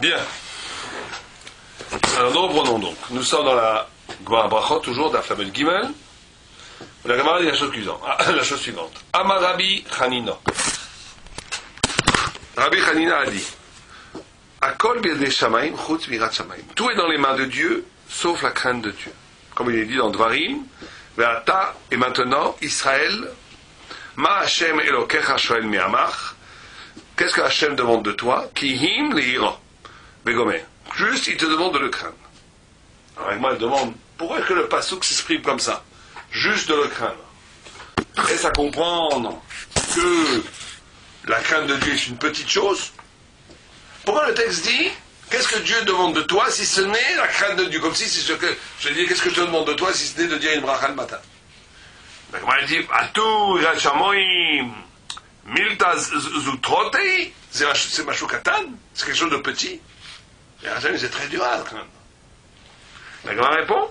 Bien. Alors nous reprenons donc. Nous sommes dans la Gemara Brachot, toujours d'Aflamel Gimel. La Gemara dit la chose suivante. Amar Rabbi Hanina. Rabbi Hanina a dit Akol bi'yadei shamayim chutz mirat shamayim. Tout est dans les mains de Dieu, sauf la crainte de Dieu. Comme il est dit dans Dvarim, Ve'ata, et maintenant, Israël, Ma Hashem Elokecha shoel mi'amach. Qu'est-ce que Hashem demande de toi? Kihim li'ira. Begomer. Juste, il te demande de le craindre. Alors, avec moi, il demande, pourquoi est-ce que le passouk s'exprime comme ça? Juste de le craindre. Est-ce à comprendre que la crainte de Dieu est une petite chose? Pourquoi le texte dit, qu'est-ce que Dieu demande de toi si ce n'est la crainte de Dieu? Comme si c'est ce que, je dis, qu'est-ce que je te demande de toi si ce n'est de dire une bracha le matin? Donc, moi, il dit, Atou, Irat Shamoim, Milta Zutrotei, c'est Mashukatan, c'est quelque chose de petit. Et Hashem, c'est très dur à craindre. La Gemara répond,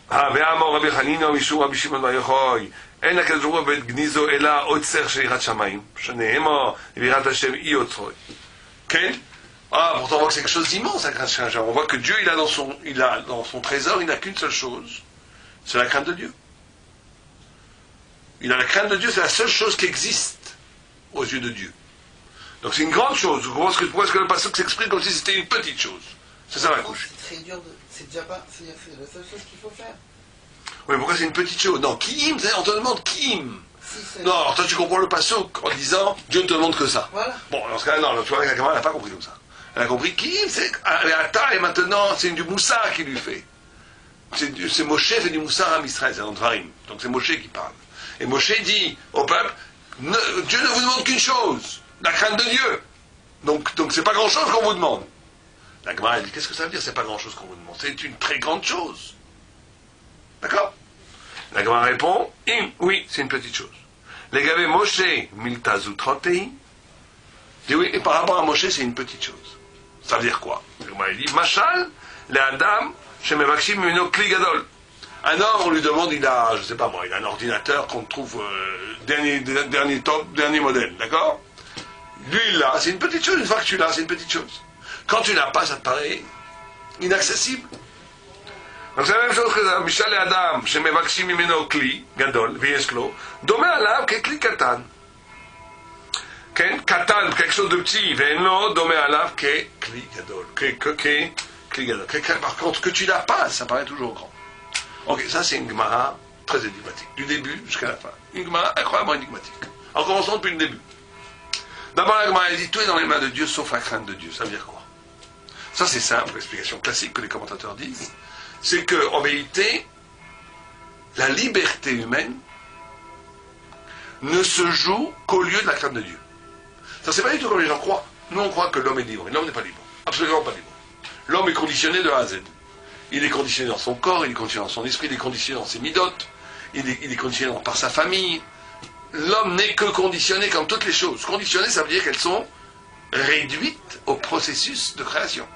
Ve'amor Rabbi Hanina, Mishum Rabbi Shimon Bar Yochai, אין הקדוש ברוך הוא בית גניזו אלא עוצר של יראת שמיים שנאמר ויראת השם אי עוצרו. כן? Pourtant on voit que c'est quelque chose d'immense la crainte de Dieu. On voit que Dieu il a dans son trésor, il n'a qu'une seule chose, c'est la crainte de Dieu. Il a la crainte de Dieu, c'est la seule chose qui existe aux yeux de Dieu. Donc c'est une grande chose. Pourquoi est-ce que le pasuk s'exprime comme si c'était une petite chose? C'est ça la couche. C'est très dur, c'est déjà pas, c'est la seule chose qu'il faut faire. Oui, pourquoi c'est une petite chose? Non, Kim, on te demande Kim. Si, non, alors toi tu comprends le pasuk en disant Dieu ne te demande que ça. Voilà. Bon, dans ce cas-là, non, tu vois, la camarade n'a pas compris comme ça. Elle a compris Kim, c'est Ata et maintenant c'est du Moussa qui lui fait. C'est Moshe fait du Moussa à Israël, c'est dans Dvarim. Donc c'est Moshe qui parle. Et Moshe dit au peuple Dieu ne vous demande qu'une chose, la crainte de Dieu. Donc c'est pas grand chose qu'on vous demande. La camarade dit qu'est-ce que ça veut dire, c'est pas grand chose qu'on vous demande? C'est une très grande chose. D'accord? La Gemara répond, oui, c'est une petite chose. Les gavés Moshe, Milta Zutrotei, dit oui, et par rapport à Moshe, c'est une petite chose. Ça veut dire quoi? La Gemara dit, Machal, les Adam, chez Mevakshim, Mino Kli Gadol. Un homme, on lui demande, il a, je sais pas moi, il a un ordinateur qu'on trouve dernier modèle, d'accord? Lui, il l'a, c'est une petite chose, une fois que tu l'as, c'est une petite chose. Quand tu l'as pas, ça te paraît inaccessible. Donc c'est la même chose que Michal et Adam, שמבקשים ממנו כלי גדול ויש לו, דומה עליו ככלי קטן. כן, קטן, quelque chose de petit, ואין לו דומה עליו ככלי גדול. ככלי גדול. Par contre, que tu l'as pas, ça paraît toujours grand. Ok, ça c'est une Gemara très énigmatique, du début jusqu'à la fin. Une Gemara incroyablement énigmatique. En commençant depuis le début. D'abord la Gemara dit, tout est dans les mains de Dieu sauf la crainte de Dieu. Ça veut dire quoi? Ça c'est simple, l'explication classique que les commentateurs disent. C'est qu'en vérité, la liberté humaine ne se joue qu'au lieu de la crainte de Dieu. Ça, c'est pas du tout comme les gens croient. Nous, on croit que l'homme est libre. Et l'homme n'est pas libre. Absolument pas libre. L'homme est conditionné de A à Z. Il est conditionné dans son corps, il est conditionné dans son esprit, il est conditionné dans ses midotes, il est conditionné par sa famille. L'homme n'est que conditionné comme toutes les choses. Conditionné, ça veut dire qu'elles sont réduites au processus de création.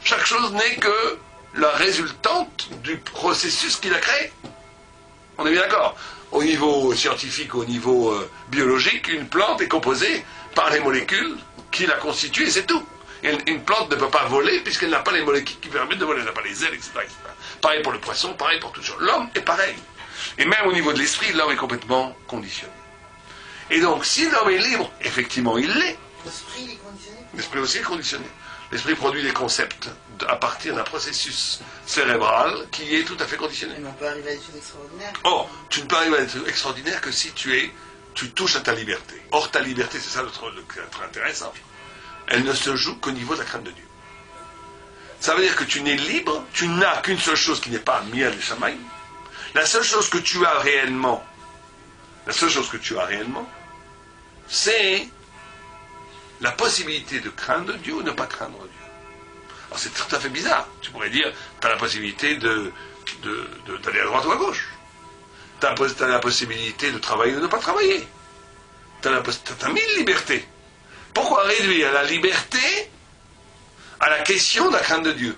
Chaque chose n'est que la résultante du processus qu'il a créé. On est bien d'accord. Au niveau scientifique, au niveau biologique, une plante est composée par les molécules qui la constituent et c'est tout. Et une plante ne peut pas voler puisqu'elle n'a pas les molécules qui permettent de voler, elle n'a pas les ailes, etc., etc. Pareil pour le poisson, pareil pour toutes choses. L'homme est pareil. Et même au niveau de l'esprit, l'homme est complètement conditionné. Et donc, si l'homme est libre, effectivement, il l'est. L'esprit est conditionné. L'esprit aussi est conditionné. L'esprit produit des concepts à partir d'un processus cérébral qui est tout à fait conditionné. Mais on peut arriver à des choses extraordinaires. Or, tu ne peux arriver à des choses extraordinaires que si tu touches à ta liberté. Or, ta liberté, c'est ça le truc intéressant. Elle ne se joue qu'au niveau de la crainte de Dieu. Ça veut dire que tu n'es libre, tu n'as qu'une seule chose qui n'est pas Miel et Shamaïm. La seule chose que tu as réellement, c'est la possibilité de craindre Dieu ou ne pas craindre Dieu. Alors c'est tout à fait bizarre. Tu pourrais dire, tu as la possibilité d'aller à droite ou à gauche. Tu as la possibilité de travailler ou de ne pas travailler. Tu as mille libertés. Pourquoi réduire la liberté à la question de la crainte de Dieu?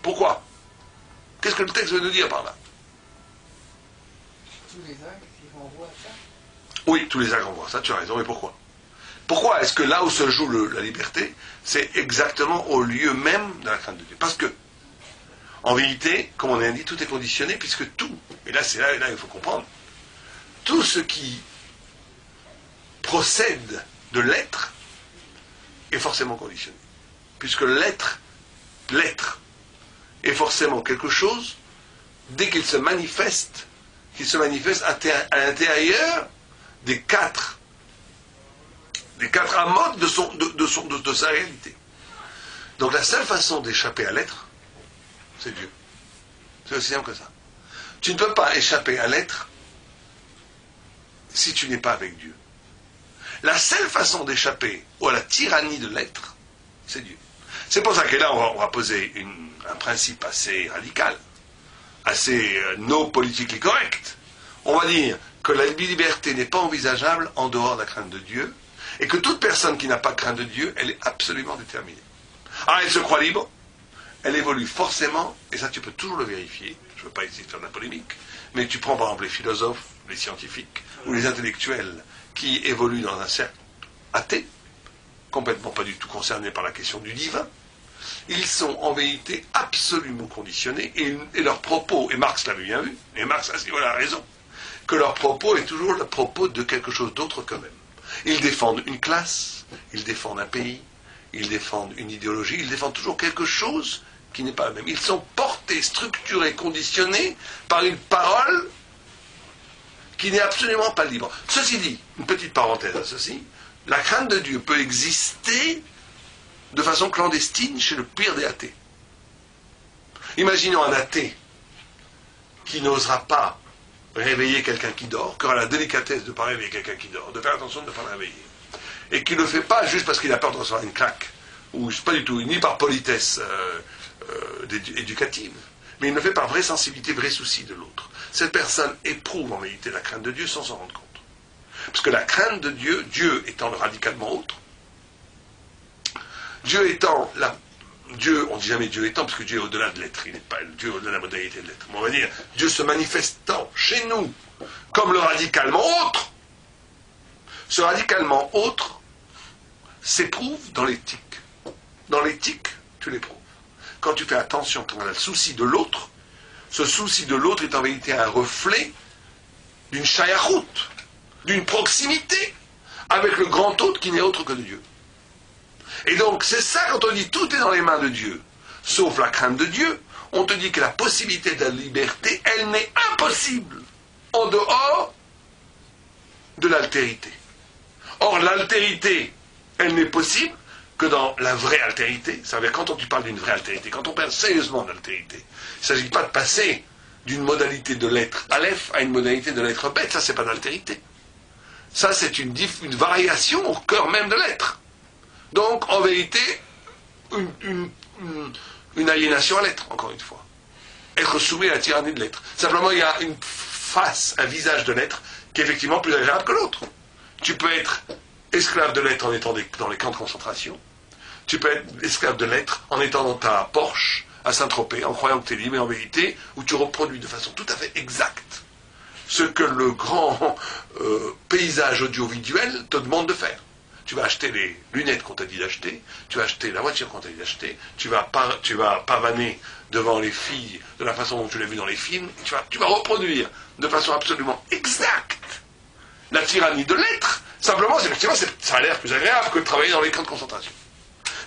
Pourquoi? Qu'est-ce que le texte veut nous dire par là? Tous les actes qui renvoient à ça. Oui, tous les actes renvoient à ça, tu as raison, mais pourquoi? Pourquoi est-ce que là où se joue la liberté, c'est exactement au lieu même de la crainte de Dieu? Parce que, en vérité, comme on a dit, tout est conditionné, puisque tout, et là c'est là il faut comprendre, tout ce qui procède de l'être est forcément conditionné. Puisque l'être est forcément quelque chose, dès qu'il se manifeste à l'intérieur des quatre amotes de sa réalité. Donc la seule façon d'échapper à l'être, c'est Dieu. C'est aussi simple que ça. Tu ne peux pas échapper à l'être si tu n'es pas avec Dieu. La seule façon d'échapper à la tyrannie de l'être, c'est Dieu. C'est pour ça que là, on va poser un principe assez radical, assez no politically correct. On va dire que la liberté n'est pas envisageable en dehors de la crainte de Dieu, et que toute personne qui n'a pas de crainte de Dieu, elle est absolument déterminée. Ah, elle se croit libre, elle évolue forcément, et ça tu peux toujours le vérifier, je ne veux pas ici faire de la polémique, mais tu prends par exemple les philosophes, les scientifiques, ou les intellectuels qui évoluent dans un cercle athée, complètement pas du tout concernés par la question du divin, ils sont en vérité absolument conditionnés, et leurs propos, et Marx l'avait bien vu, et Marx à ce niveau-là a raison, que leur propos est toujours le propos de quelque chose d'autre qu'eux-mêmes. Ils défendent une classe, ils défendent un pays, ils défendent une idéologie, ils défendent toujours quelque chose qui n'est pas eux-mêmes. Ils sont portés, structurés, conditionnés par une parole qui n'est absolument pas libre. Ceci dit, une petite parenthèse à ceci, la crainte de Dieu peut exister de façon clandestine chez le pire des athées. Imaginons un athée qui n'osera pas réveiller quelqu'un qui dort, qui aura la délicatesse de ne pas réveiller quelqu'un qui dort, de faire attention de ne pas le réveiller, et qui ne le fait pas juste parce qu'il a peur de recevoir une claque, ou pas du tout, ni par politesse éducative, mais il le fait par vraie sensibilité, vrai souci de l'autre. Cette personne éprouve en réalité la crainte de Dieu sans s'en rendre compte. Parce que la crainte de Dieu, Dieu étant le radicalement autre, Dieu étant Dieu, on ne dit jamais Dieu étant, parce que Dieu est au-delà de l'être, il n'est pas Dieu au-delà de la modalité de l'être. Mais on va dire Dieu se manifestant chez nous comme le radicalement autre. Ce radicalement autre s'éprouve dans l'éthique. Dans l'éthique, tu l'éprouves. Quand tu fais attention, quand on a le souci de l'autre, ce souci de l'autre est en vérité un reflet d'une shayachout, d'une proximité avec le grand autre qui n'est autre que de Dieu. Et donc, c'est ça quand on dit tout est dans les mains de Dieu, sauf la crainte de Dieu, on te dit que la possibilité de la liberté, elle n'est impossible en dehors de l'altérité. Or, l'altérité, elle n'est possible que dans la vraie altérité. Ça veut dire quand tu parles d'une vraie altérité, quand on parle sérieusement d'altérité, il ne s'agit pas de passer d'une modalité de l'être aleph à une modalité de l'être bête, ça c'est pas d'altérité. Ça c'est une variation au cœur même de l'être. Donc, en vérité, une aliénation à l'être, encore une fois. Être soumis à la tyrannie de l'être. Simplement, il y a une face, un visage de l'être qui est effectivement plus agréable que l'autre. Tu peux être esclave de l'être en étant dans les camps de concentration. Tu peux être esclave de l'être en étant dans ta Porsche à Saint-Tropez, en croyant que tu es libre, mais en vérité, où tu reproduis de façon tout à fait exacte ce que le grand paysage audiovisuel te demande de faire. Tu vas acheter les lunettes qu'on t'a dit d'acheter, tu vas acheter la voiture qu'on t'a dit d'acheter, tu vas pavaner devant les filles de la façon dont tu l'as vu dans les films, et tu vas reproduire de façon absolument exacte la tyrannie de l'être. Simplement, effectivement, ça a l'air plus agréable que de travailler dans les camps de concentration.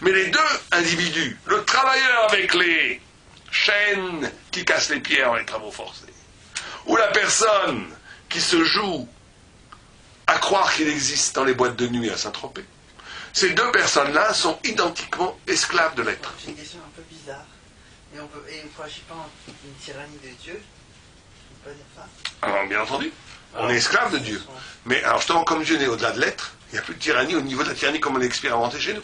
Mais les deux individus, le travailleur avec les chaînes qui cassent les pierres dans les travaux forcés, ou la personne qui se joue à croire qu'il existe dans les boîtes de nuit à Saint-Tropez, ces deux personnes-là sont identiquement esclaves de l'être. J'ai une question un peu bizarre. Et on ne agit pas en une tyrannie de Dieu. On peut pas dire ça. Alors, bien entendu, on est esclave de Dieu. Mais alors justement, comme Dieu n'est au-delà de l'être, il n'y a plus de tyrannie au niveau de la tyrannie comme on l'a expérimenté chez nous.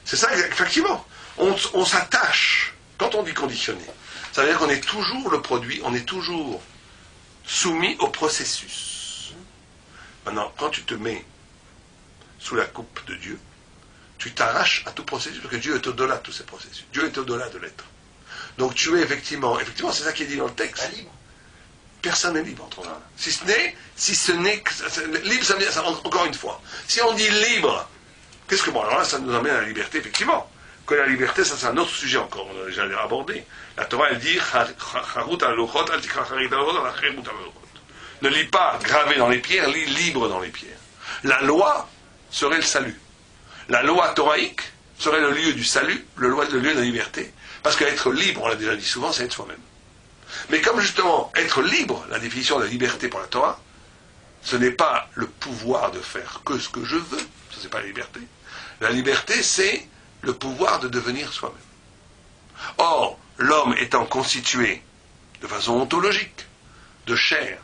C'est ça, effectivement. On s'attache, quand on dit conditionné, ça veut dire qu'on est toujours le produit, on est toujours soumis au processus. Maintenant, quand tu te mets sous la coupe de Dieu, tu t'arraches à tout processus, parce que Dieu est au-delà de tous ces processus. Dieu est au-delà de l'être. Donc tu es effectivement, c'est ça qui est dit dans le texte. Pas libre. Personne n'est libre entre là. Si ce n'est que... Libre, ça veut dire, encore une fois, si on dit libre, qu'est-ce que bon, alors là, ça nous amène à la liberté, effectivement. Que la liberté, ça c'est un autre sujet encore, on a déjà abordé. La Torah, elle dit, ne lis pas gravé dans les pierres, lis libre dans les pierres. La loi serait le salut. La loi toraïque serait le lieu du salut, le lieu de la liberté. Parce qu'être libre, on l'a déjà dit souvent, c'est être soi-même. Mais comme justement, être libre, la définition de la liberté pour la Torah, ce n'est pas le pouvoir de faire que ce que je veux, ça c'est pas la liberté. La liberté, c'est le pouvoir de devenir soi-même. Or, l'homme étant constitué de façon ontologique, de chair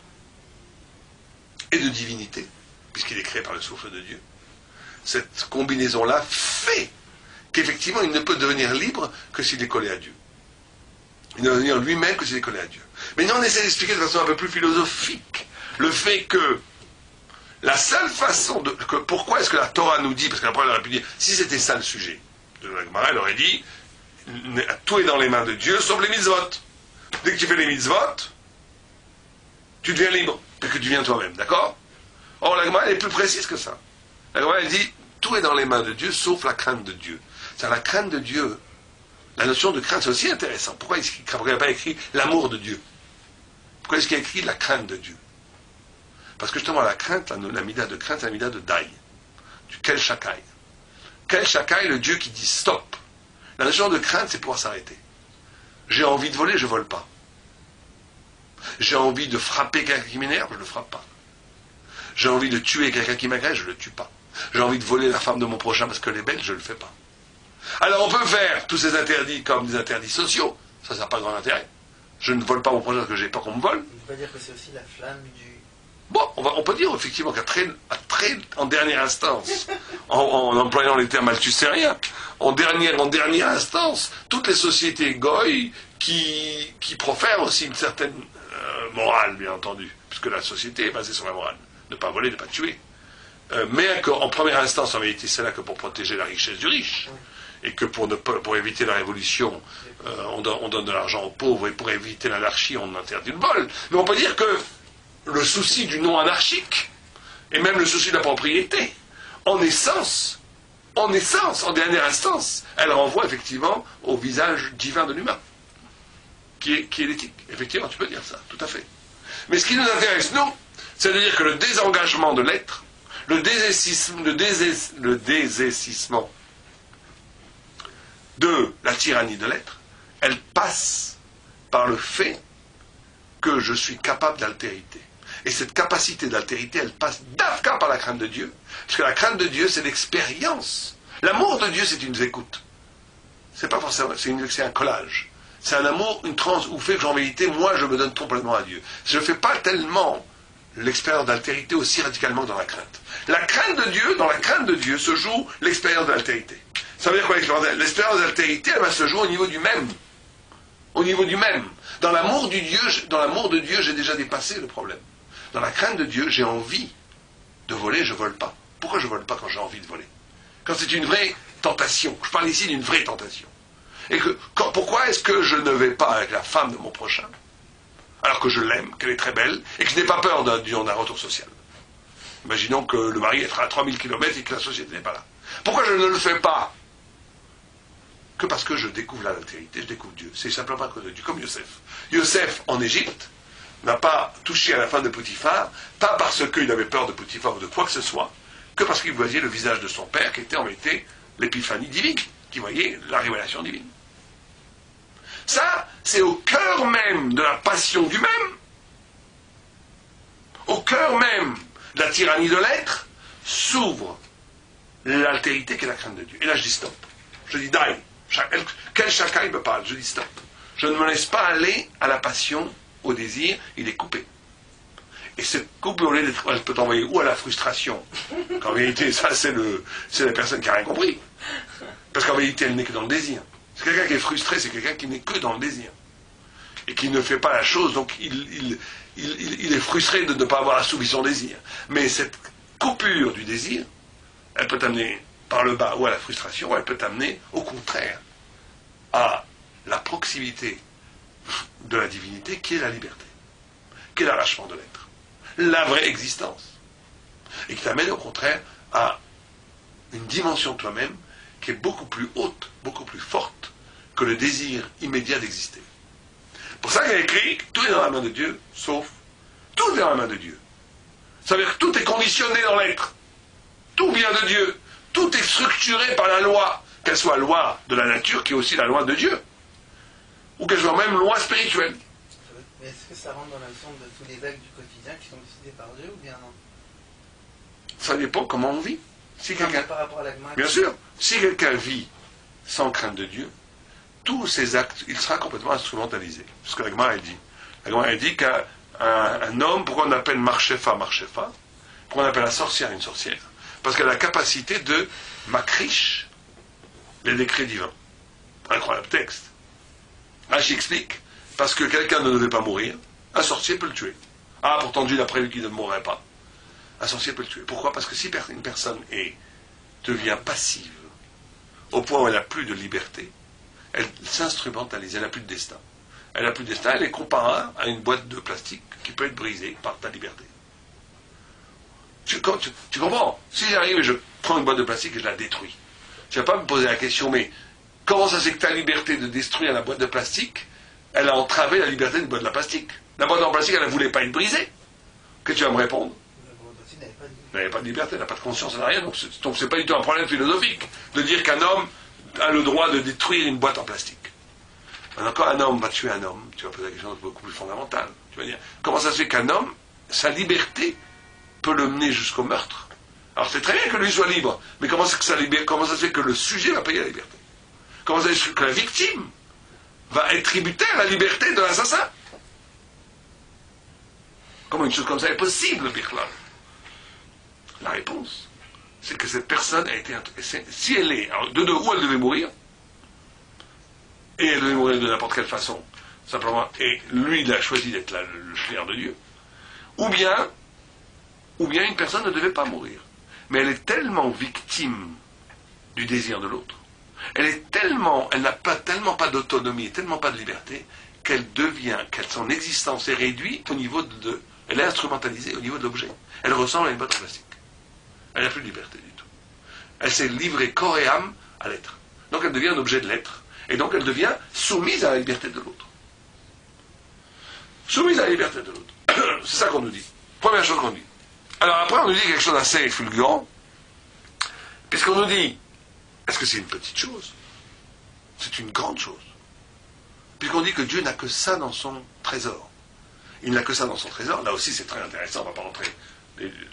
et de divinité, puisqu'il est créé par le souffle de Dieu, cette combinaison-là fait qu'effectivement il ne peut devenir libre que s'il est collé à Dieu. Il ne peut devenir lui-même que s'il est collé à Dieu. Mais nous on essaie d'expliquer de façon un peu plus philosophique le fait que la seule façon de... pourquoi est-ce que la Torah nous dit, parce qu'après elle aurait pu dire, si c'était ça le sujet de la Gemara, elle aurait dit, tout est dans les mains de Dieu, sauf les mitzvot. Dès que tu fais les mitzvot, tu deviens libre, et que tu deviens toi-même, d'accord? Or la Gemara elle est plus précise que ça. La Gemara elle dit, tout est dans les mains de Dieu, sauf la crainte de Dieu. C'est la crainte de Dieu. La notion de crainte, c'est aussi intéressant. Pourquoi est-ce qu'il n'a pas écrit l'amour de Dieu? Pourquoi est-ce qu'il a écrit la crainte de Dieu? Parce que justement, la crainte, la mida de crainte, c'est la mida de daï, du kel shakai. Kel shakai, le Dieu qui dit stop. La notion de crainte, c'est pouvoir s'arrêter. J'ai envie de voler, je ne vole pas. J'ai envie de frapper quelqu'un qui m'énerve, je ne le frappe pas. J'ai envie de tuer quelqu'un qui m'agresse, je ne le tue pas. J'ai envie de voler la femme de mon prochain parce qu'elle est belle, je ne le fais pas. Alors on peut faire tous ces interdits comme des interdits sociaux, ça n'a pas grand intérêt. Je ne vole pas mon prochain parce que j'ai peur qu'on me vole. On peut dire que c'est aussi la flamme du... Bon, on peut dire effectivement en dernière instance, en employant les termes malthusériens, en dernière instance, toutes les sociétés goy qui profèrent aussi une certaine morale, bien entendu, puisque la société est basée sur la morale. Ne pas voler, ne pas tuer. Mais en première instance, en réalité, c'est là que pour protéger la richesse du riche, et que pour éviter la révolution, on donne de l'argent aux pauvres, et pour éviter l'anarchie, on interdit le vol. Mais on peut dire que le souci du non anarchique, et même le souci de la propriété, en essence, en dernière instance, elle renvoie effectivement au visage divin de l'humain, qui est l'éthique. Effectivement, tu peux dire ça, tout à fait. Mais ce qui nous intéresse, nous, c'est de dire que le désengagement de l'être, le désessissement de la tyrannie de l'être, elle passe par le fait que je suis capable d'altérité. Et cette capacité d'altérité, elle passe d'afka par la crainte de Dieu. Parce que la crainte de Dieu, c'est l'expérience. L'amour de Dieu, c'est une écoute. C'est pas forcément, c'est un collage. C'est un amour, une transe, où fait que en vérité, moi, je me donne complètement à Dieu. Je ne fais pas tellement l'expérience d'altérité aussi radicalement que dans la crainte. La crainte de Dieu, dans la crainte de Dieu, se joue l'expérience de l'altérité. Ça veut dire quoi l'expérience d'altérité, elle va se jouer au niveau du même. Au niveau du même. Dans l'amour de Dieu, j'ai déjà dépassé le problème. Dans la crainte de Dieu, j'ai envie de voler, je ne vole pas. Pourquoi je ne vole pas quand j'ai envie de voler? Quand c'est une vraie tentation. Je parle ici d'une vraie tentation. Et pourquoi est-ce que je ne vais pas avec la femme de mon prochain, alors que je l'aime, qu'elle est très belle, et que je n'ai pas peur d'un retour social? Imaginons que le mari est à 3000 km et que la société n'est pas là. Pourquoi je ne le fais pas? Que parce que je découvre l'altérité, je découvre Dieu. C'est simplement à cause de Dieu, comme Yosef. Yosef, en Égypte, n'a pas touché à la femme de Potiphar, pas parce qu'il avait peur de Potiphar ou de quoi que ce soit, que parce qu'il voyait le visage de son père, qui était en réalité l'épiphanie divine, qui voyait la révélation divine. Ça, c'est au cœur même de la passion du même, au cœur même de la tyrannie de l'être, s'ouvre l'altérité qui est la crainte de Dieu. Et là, je dis stop. Je dis die. Quel chacun il me parle? Je dis stop. Je ne me laisse pas aller à la passion, au désir, il est coupé. Et cette coupe, elle peut t'envoyer ou à la frustration, qu'en vérité, ça, c'est la personne qui n'a rien compris. Parce qu'en vérité, elle n'est que dans le désir. C'est quelqu'un qui est frustré, c'est quelqu'un qui n'est que dans le désir. Et qui ne fait pas la chose, donc il est frustré de ne pas avoir assouvi son désir. Mais cette coupure du désir, elle peut t'amener par le bas ou à la frustration, elle peut t'amener, au contraire, à la proximité de la divinité qui est la liberté. qui est l'arrachement de l'être, la vraie existence, et qui t'amène au contraire à une dimension de toi-même qui est beaucoup plus haute, beaucoup plus forte que le désir immédiat d'exister. Pour ça qu'il a écrit, tout est dans la main de Dieu, sauf tout est dans la main de Dieu. Ça veut dire que tout est conditionné dans l'être. Tout vient de Dieu. Tout est structuré par la loi, qu'elle soit loi de la nature, qui est aussi la loi de Dieu, ou qu'elle soit même loi spirituelle. Mais est-ce que ça rentre dans la zone de tous les actes du quotidien qui sont décidés par Dieu ou bien non? Ça dépend comment on vit. Si Non, quelqu'un... mais par rapport à l'agma. Bien sûr, si quelqu'un vit sans crainte de Dieu, tous ses actes, il sera complètement instrumentalisé. C'est ce que la Gemara elle dit. La Gemara elle dit qu'un homme, pourquoi on appelle Marchefa, Marchefa, pourquoi on appelle la sorcière une sorcière? Parce qu'elle a la capacité de makrish les décrets divins. Incroyable texte. Rashi explique, parce que quelqu'un ne devait pas mourir, un sorcier peut le tuer. Ah, pourtant Dieu a prévu qu'il ne mourrait pas. Un sorcier peut le tuer. Pourquoi? Parce que si une personne devient passive, au point où elle n'a plus de liberté, elle s'instrumentalise, elle n'a plus de destin. Elle n'a plus de destin, elle est comparable à une boîte de plastique qui peut être brisée par ta liberté. Tu comprends? Si j'arrive et je prends une boîte de plastique et je la détruis, tu ne vas pas me poser la question, mais comment ça se fait que ta liberté de détruire la boîte de plastique, elle a entravé la liberté de boîte de plastique? La boîte en plastique, elle ne voulait pas être brisée. Qu'est-ce que tu vas me répondre? Elle n'avait pas de liberté, elle n'a pas de conscience, elle n'a rien. Donc c'est pas du tout un problème philosophique de dire qu'un homme a le droit de détruire une boîte en plastique. Maintenant, quand un homme va tuer un homme, tu vas poser la question beaucoup plus fondamentale. Tu vas dire, comment ça se fait qu'un homme, sa liberté peut le mener jusqu'au meurtre? Alors c'est très bien que lui soit libre, mais comment ça se fait que le sujet va payer la liberté? Comment ça se fait que la victime va être tributaire à la liberté de l'assassin? Comment une chose comme ça est possible, Birklal? La réponse, c'est que cette personne a été... Si elle est... Alors, de où elle devait mourir, et elle devait mourir de n'importe quelle façon, simplement, et lui, il a choisi d'être le shliach de Dieu, ou bien une personne ne devait pas mourir. Mais elle est tellement victime du désir de l'autre, elle n'a tellement pas d'autonomie, tellement pas de liberté, qu'elle son existence est réduite au niveau elle est instrumentalisée au niveau de l'objet. Elle ressemble à une boîte en plastique. Elle n'a plus de liberté du tout. Elle s'est livrée corps et âme à l'être. Donc elle devient un objet de l'être. Et donc elle devient soumise à la liberté de l'autre. Soumise à la liberté de l'autre. C'est ça qu'on nous dit. Première chose qu'on dit. Alors après on nous dit quelque chose d'assez fulgurant. Puisqu'on nous dit, est-ce que c'est une petite chose? C'est une grande chose. Puisqu'on dit que Dieu n'a que ça dans son trésor. Il n'a que ça dans son trésor. Là aussi c'est très intéressant, on ne va pas rentrer.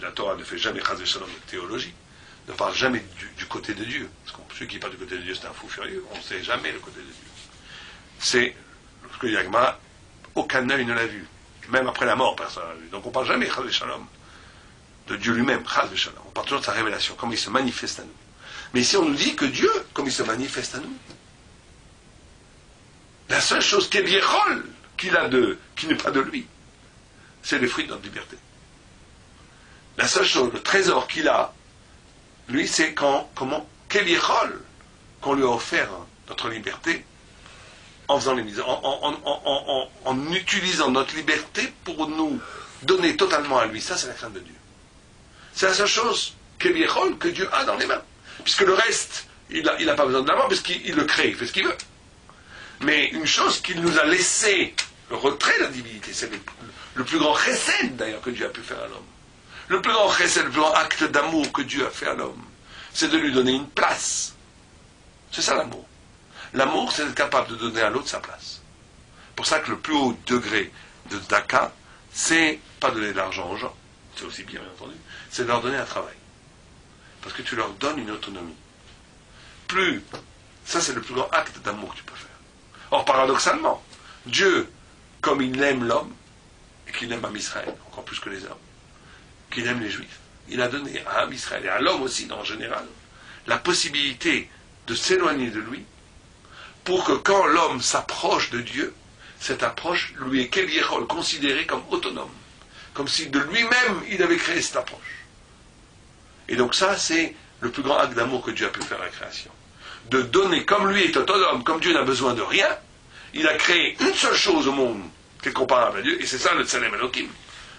La Torah ne fait jamais chas v'shalom de théologie, ne parle jamais du côté de Dieu. Parce que celui qui parle du côté de Dieu, c'est un fou furieux. On ne sait jamais le côté de Dieu. C'est ce que Yagma, aucun œil ne l'a vu. Même après la mort, personne ne l'a vu. Donc on ne parle jamais chas v'shalom de Dieu lui-même, chas v'shalom. On parle toujours de sa révélation, comme il se manifeste à nous. Mais ici on nous dit que Dieu, comme il se manifeste à nous, la seule chose qu'il a qui n'est pas de lui, c'est les fruits de notre liberté. La seule chose, le trésor qu'il a, lui, c'est qu'on lui a offert notre liberté en faisant en utilisant notre liberté pour nous donner totalement à lui. Ça, c'est la crainte de Dieu. C'est la seule chose que Dieu a dans les mains. Puisque le reste, il n'a pas besoin de l'avoir, parce qu'il le crée, il fait ce qu'il veut. Mais une chose qu'il nous a laissé, le retrait de la divinité, c'est le plus grand chesed d'ailleurs que Dieu a pu faire à l'homme. Le plus grand chesed, le plus grand acte d'amour que Dieu a fait à l'homme, c'est de lui donner une place. C'est ça l'amour. L'amour, c'est d'être capable de donner à l'autre sa place. C'est pour ça que le plus haut degré de Daka, c'est pas donner de l'argent aux gens, c'est aussi bien entendu, c'est de leur donner un travail. Parce que tu leur donnes une autonomie. Ça c'est le plus grand acte d'amour que tu peux faire. Or, paradoxalement, Dieu, comme il aime l'homme, et qu'il aime Am Israël, encore plus que les hommes, qu'il aime les Juifs, il a donné à Am Israël, et à l'homme aussi, en général, la possibilité de s'éloigner de lui, pour que quand l'homme s'approche de Dieu, cette approche lui est considérée comme autonome, comme si de lui-même il avait créé cette approche. Et donc ça, c'est le plus grand acte d'amour que Dieu a pu faire à la création. De donner, comme lui est autonome, comme Dieu n'a besoin de rien, il a créé une seule chose au monde qui est comparable à Dieu, et c'est ça le Tselem Elohim.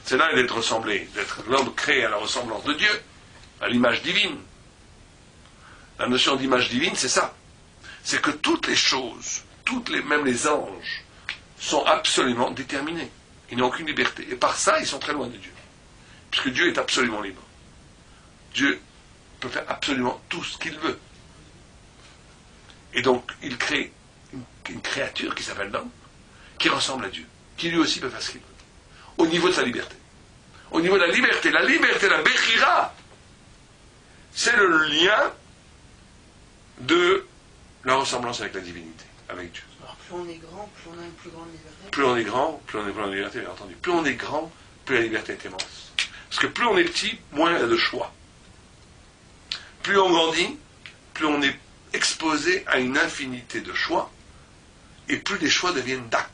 C'est là d'être ressemblé, d'être l'homme créé à la ressemblance de Dieu, à l'image divine. La notion d'image divine, c'est ça. C'est que toutes les choses, même les anges, sont absolument déterminés. Ils n'ont aucune liberté. Et par ça, ils sont très loin de Dieu. Puisque Dieu est absolument libre. Dieu peut faire absolument tout ce qu'il veut. Et donc, il crée une créature qui s'appelle l'homme, qui ressemble à Dieu, qui lui aussi peut faire ce qu'il veut. Au niveau de sa liberté. Au niveau de la liberté, la Bechira, c'est le lien de la ressemblance avec la divinité, avec Dieu. Alors plus on est grand, plus on a une plus grande liberté. Plus on est grand, plus on est plus en liberté, bien entendu. Plus on est grand, plus la liberté est immense. Parce que plus on est petit, moins il y a de choix. Plus on grandit, plus on est exposé à une infinité de choix, et plus les choix deviennent DAC.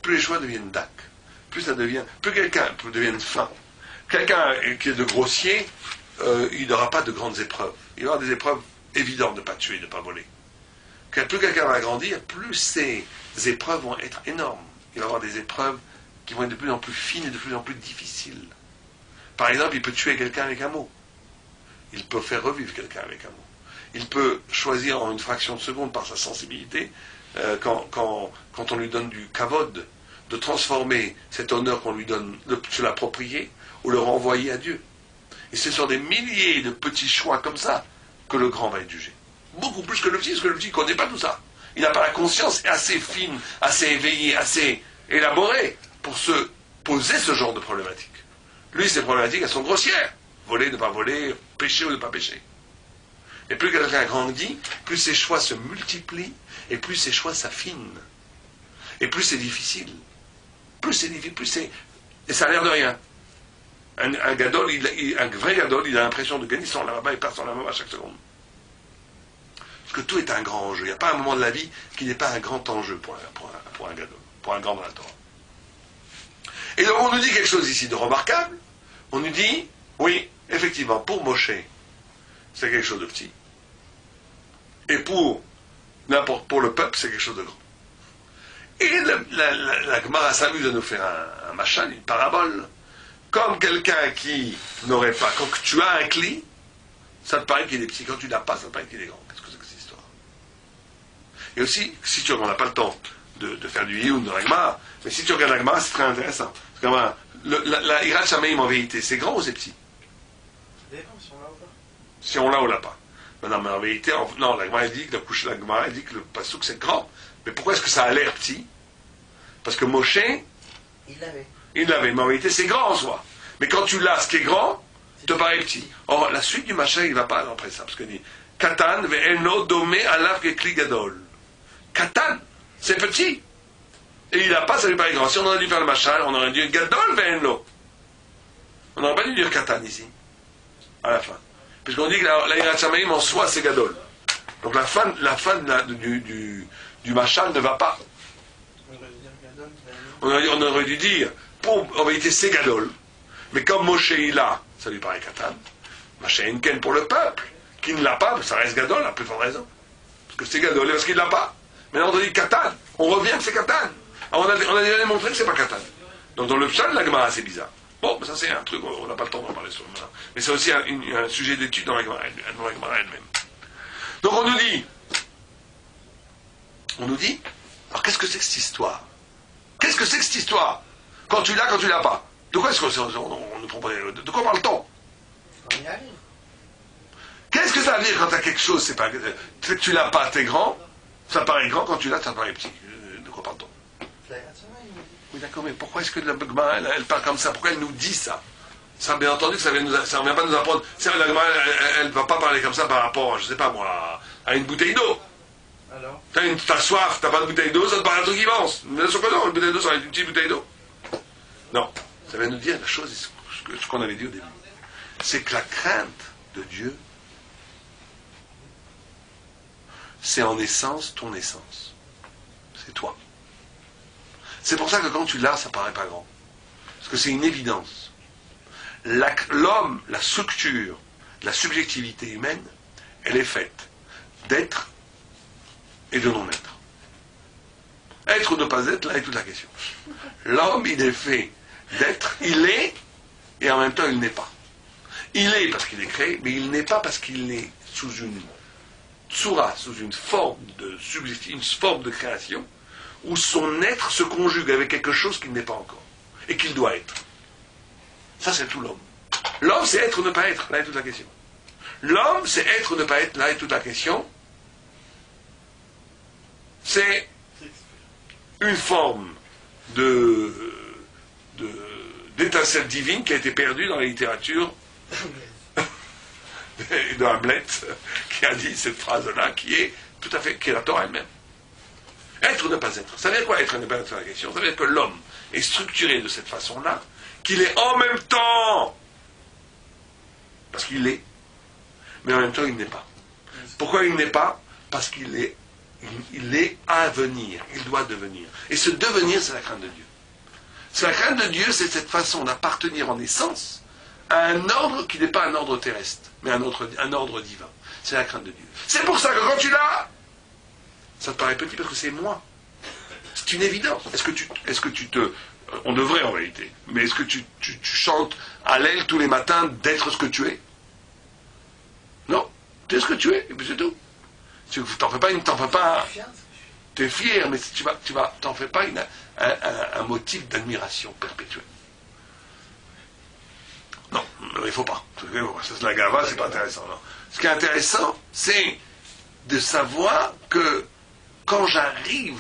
Plus les choix deviennent DAC. Plus quelqu'un devienne fin. Quelqu'un qui est de grossier, il n'aura pas de grandes épreuves. Il va avoir des épreuves évidentes de ne pas tuer, de ne pas voler. Plus quelqu'un va grandir, plus ces épreuves vont être énormes. Il va avoir des épreuves qui vont être de plus en plus fines et de plus en plus difficiles. Par exemple, il peut tuer quelqu'un avec un mot. Il peut faire revivre quelqu'un avec un mot. Il peut choisir en une fraction de seconde par sa sensibilité, quand on lui donne du kavod, de transformer cet honneur qu'on lui donne, de se l'approprier ou le renvoyer à Dieu. Et ce sont des milliers de petits choix comme ça que le grand va être jugé. Beaucoup plus que le petit, parce que le petit ne connaît pas tout ça. Il n'a pas la conscience assez fine, assez éveillée, assez élaborée pour se poser ce genre de problématiques. Lui, ces problématiques, elles sont grossières. Voler, ne pas voler, pécher ou ne pas pécher. Et plus quelqu'un grandit, plus ses choix se multiplient, et plus ses choix s'affinent. Et plus c'est difficile. Plus c'est difficile, plus c'est... Et ça a l'air de rien. Un vrai gadol, il a l'impression de gagner son lavaba et perdre son lavaba à chaque seconde. Parce que tout est un grand enjeu. Il n'y a pas un moment de la vie qui n'est pas un grand enjeu pour un gadol, pour un grand dans la Torah. Et donc on nous dit quelque chose ici de remarquable. On nous dit, oui, effectivement, pour Moshe, c'est quelque chose de petit. Et pour le peuple, c'est quelque chose de grand. Et la Gemara s'amuse à nous faire un machin, une parabole. Comme quelqu'un qui n'aurait pas, quand tu as un cli, ça te paraît qu'il est petit. Quand tu l'as pas, ça te paraît qu'il est grand. Qu'est-ce que c'est que cette histoire? Et aussi, si on n'a pas le temps de faire du Yiyun dans la Gemara, mais si tu regardes la Gemara, c'est très intéressant. Parce que la Hirat Shamayim en vérité, c'est grand ou c'est petit? Ça dépend si on l'a ou pas. Si on l'a ou l'a pas. Non, mais en vérité, non, la Gemara dit que la Gemara dit que le Passouk c'est grand. Mais pourquoi est-ce que ça a l'air petit? Parce que Moshe, il l'avait, mais en vérité c'est grand en soi. Mais quand tu l'as, ce qui est grand, te paraît petit. Or, la suite du machin, il ne va pas après ça, parce qu'il dit Katan ve'eno domé alav kekli gadol. Katan, c'est petit. Et il n'a pas, ça lui paraît grand. Si on aurait dû faire le machin, on aurait dû dire gadol ve'eno. On n'aurait pas dû dire Katan ici, à la fin. Puisqu'on dit que la Hirat Shamayim en soi, c'est gadol. Donc la fin du machin ne va pas. On aurait dû dire, en vérité c'est gadol. Mais comme Moshe il a, ça lui paraît Katan. Moshe Enken pour le peuple, qui ne l'a pas, ça reste gadol, à plus forte raison. Parce que c'est gadol, et parce qu'il ne l'a pas. Maintenant on dit Katan, on revient que c'est Katan. Alors on a déjà démontré que c'est pas Katan. Donc dans le psal, la Gemara, c'est bizarre. Bon, ça c'est un truc, on n'a pas le temps d'en parler sur le moment. Mais c'est aussi un sujet d'étude dans la Gemara elle-même. Donc on nous dit, alors qu'est-ce que c'est que cette histoire? Qu'est-ce que c'est que cette histoire? Quand tu l'as, quand tu l'as pas. De quoi est-ce qu'on nous prend pas? De quoi parle-t-on? Qu'est-ce que ça veut dire quand tu as quelque chose, c'est pas, tu l'as pas, t'es grand, ça paraît grand, quand tu l'as, ça paraît petit. De quoi parle-t-on? Oui, d'accord, mais pourquoi est-ce que la Gemara, elle parle comme ça? Pourquoi elle nous dit ça? Ça, bien entendu, que ça ne vient pas nous apprendre. La Gemara, elle ne va pas parler comme ça par rapport, je sais pas moi, à une bouteille d'eau. Alors? T'as soif, t'as pas de bouteille d'eau, ça te paraît un truc immense. Bien sûr que non, une bouteille d'eau, ça va être une petite bouteille d'eau. Non, ça vient nous dire la chose, ce qu'on avait dit au début. C'est que la crainte de Dieu, c'est en essence ton essence. C'est toi. C'est pour ça que quand tu l'as, ça paraît pas grand. Parce que c'est une évidence. L'homme, la structure, la subjectivité humaine, elle est faite d'être et de non-être. Être ou ne pas être, là est toute la question. L'homme, il est fait d'être, il est, et en même temps, il n'est pas. Il est parce qu'il est créé, mais il n'est pas parce qu'il est sous une tsura, sous une forme de subsistance, une forme de création, où son être se conjugue avec quelque chose qu'il n'est pas encore, et qu'il doit être. Ça, c'est tout l'homme. L'homme, c'est être ou ne pas être, là est toute la question. L'homme, c'est être ou ne pas être, là est toute la question. C'est une forme d'étincelle divine qui a été perdue dans la littérature de Hamlet, qui a dit cette phrase-là, qui est tout à fait, qui est la Torah elle-même. Être ou ne pas être. Ça veut dire quoi être ou ne pas être, la question? Ça veut dire que l'homme est structuré de cette façon-là, qu'il est en même temps, parce qu'il est, mais en même temps il n'est pas. Pourquoi il n'est pas? Parce qu'il est, il est à venir, il doit devenir. Et ce devenir, c'est la crainte de Dieu. C'est la crainte de Dieu, c'est cette façon d'appartenir en essence à un ordre qui n'est pas un ordre terrestre, mais un ordre divin. C'est la crainte de Dieu. C'est pour ça que quand tu l'as, ça te paraît petit parce que c'est moi. C'est une évidence. Est-ce que tu te... On devrait en réalité, mais est-ce que tu chantes à l'aile tous les matins d'être ce que tu es? Non. Tu es ce que tu es, et puis c'est tout. Tu t'en fais pas tu es fier, mais t'en fais pas un motif d'admiration perpétuelle. Non, il ne faut pas. C'est la gava, c'est pas intéressant. Non. Ce qui est intéressant, c'est de savoir que quand j'arrive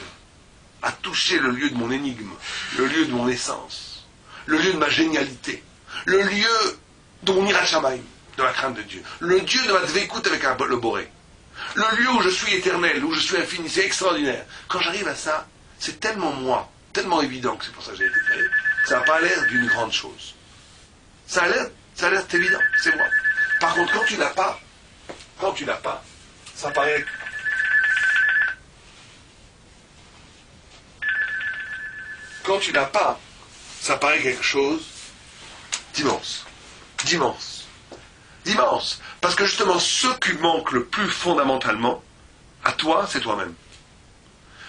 à toucher le lieu de mon énigme, le lieu de mon essence, le lieu de ma génialité, le lieu de mon irachamaï, de la crainte de Dieu, le Dieu de ma dvékout avec le boré, le lieu où je suis éternel, où je suis infini, c'est extraordinaire. Quand j'arrive à ça, c'est tellement moi, tellement évident que c'est pour ça que j'ai été créé, ça n'a pas l'air d'une grande chose. Ça a l'air évident, c'est moi. Par contre, quand tu l'as pas, ça paraît... Quand tu l'as pas, ça paraît quelque chose d'immense. D'immense. D'immense. Parce que justement, ce qui manque le plus fondamentalement à toi, c'est toi-même.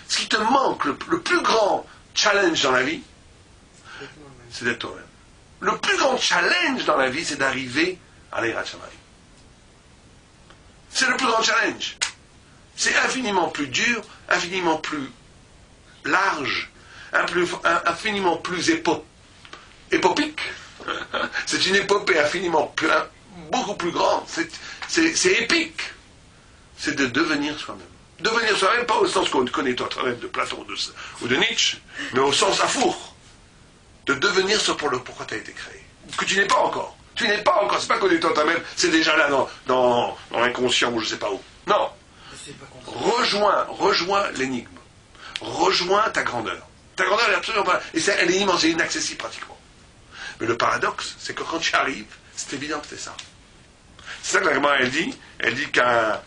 Ce qui te manque, le plus grand challenge dans la vie, c'est d'être toi-même. Le plus grand challenge dans la vie, c'est d'arriver à l'Eirat Shamayim. C'est le plus grand challenge. C'est infiniment plus dur, infiniment plus large, infiniment plus épopique. C'est une épopée infiniment beaucoup plus grande. C'est épique. C'est de devenir soi-même. Devenir soi-même, pas au sens qu'on connaît toi, à travers de Platon ou de Nietzsche, mais au sens afour. De devenir ce pourquoi tu as été créé. Que tu n'es pas encore. Tu n'es pas encore. C'est pas connaître toi-même, c'est déjà là dans l'inconscient ou je sais pas où. Non. Rejoins l'énigme. Rejoins ta grandeur. Ta grandeur, elle est absolument pas... Et elle est immense, elle est inaccessible pratiquement. Mais le paradoxe, c'est que quand tu arrives, c'est évident que c'est ça. C'est ça que la Gemara, elle dit qu'un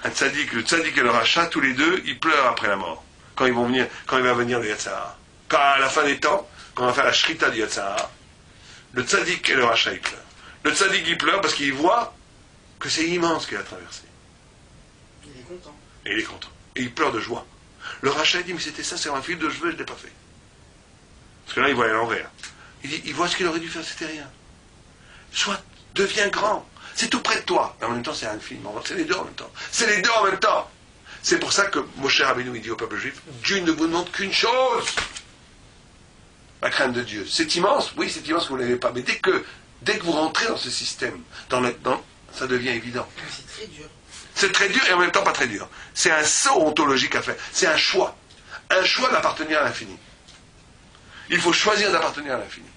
tzaddik, le tzaddik et le rachat, tous les deux, ils pleurent après la mort. Quand il va venir le Yetzirah. Quand à la fin des temps, quand on va faire la shrita du Yetzirah, le tzaddik et le rachat, ils pleurent. Le tzaddik, il pleure parce qu'il voit que c'est immense ce qu'il a traversé. Il est content. Et il est content. Et il pleure de joie. Le rachat, il dit, mais c'était ça, c'est un fil de cheveux, je ne l'ai pas fait. Parce que là, il voit à l'envers. Il voit ce qu'il aurait dû faire, c'était rien. Soit, deviens grand. C'est tout près de toi. Mais en même temps, c'est infiniment. C'est les deux en même temps. C'est les deux en même temps. C'est pour ça que Moshe Rabbeinu, il dit au peuple juif, Dieu ne vous demande qu'une chose. La crainte de Dieu. C'est immense. Oui, c'est immense que vous ne l'avez pas. Mais dès que vous rentrez dans ce système, ça devient évident. C'est très dur. C'est très dur et en même temps pas très dur. C'est un saut ontologique à faire. C'est un choix. Un choix d'appartenir à l'infini. Il faut choisir d'appartenir à l'infini.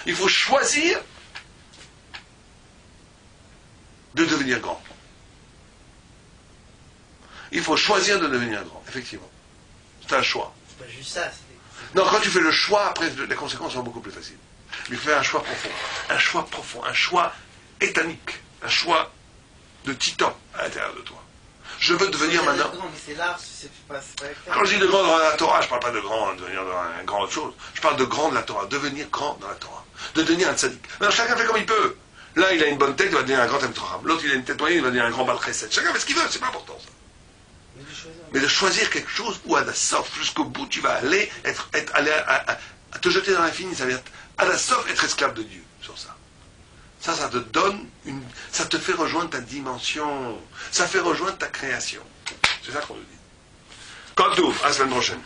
Il faut choisir de devenir grand. Il faut choisir de devenir grand, effectivement. C'est un choix. C'est pas juste ça. Non, quand tu fais le choix, après, les conséquences sont beaucoup plus faciles. Il faut faire un choix profond. Un choix profond. Un choix étanique. Un choix de titan à l'intérieur de toi. Je veux devenir maintenant... Non, mais c'est large, c'est pas Quand je dis de grand dans la Torah, je ne parle pas de grand, devenir un grand autre chose. Je parle de grand de la Torah, devenir grand dans la Torah. De devenir un tzaddik. Alors chacun fait comme il peut. L'un, il a une bonne tête, il va devenir un grand Talmid Chacham. L'autre, il a une tête moyenne, il va devenir un grand Baal Chesed. Chacun fait ce qu'il veut, c'est pas important ça. Mais de choisir Mais de choisir quelque chose où à la sof, jusqu'au bout, tu vas aller, aller à te jeter dans l'infini, ça veut dire à la sof être esclave de Dieu sur ça. Ça te donne ça te fait rejoindre ta dimension, ça fait rejoindre ta création. C'est ça qu'on nous dit. Quant à la semaine prochaine.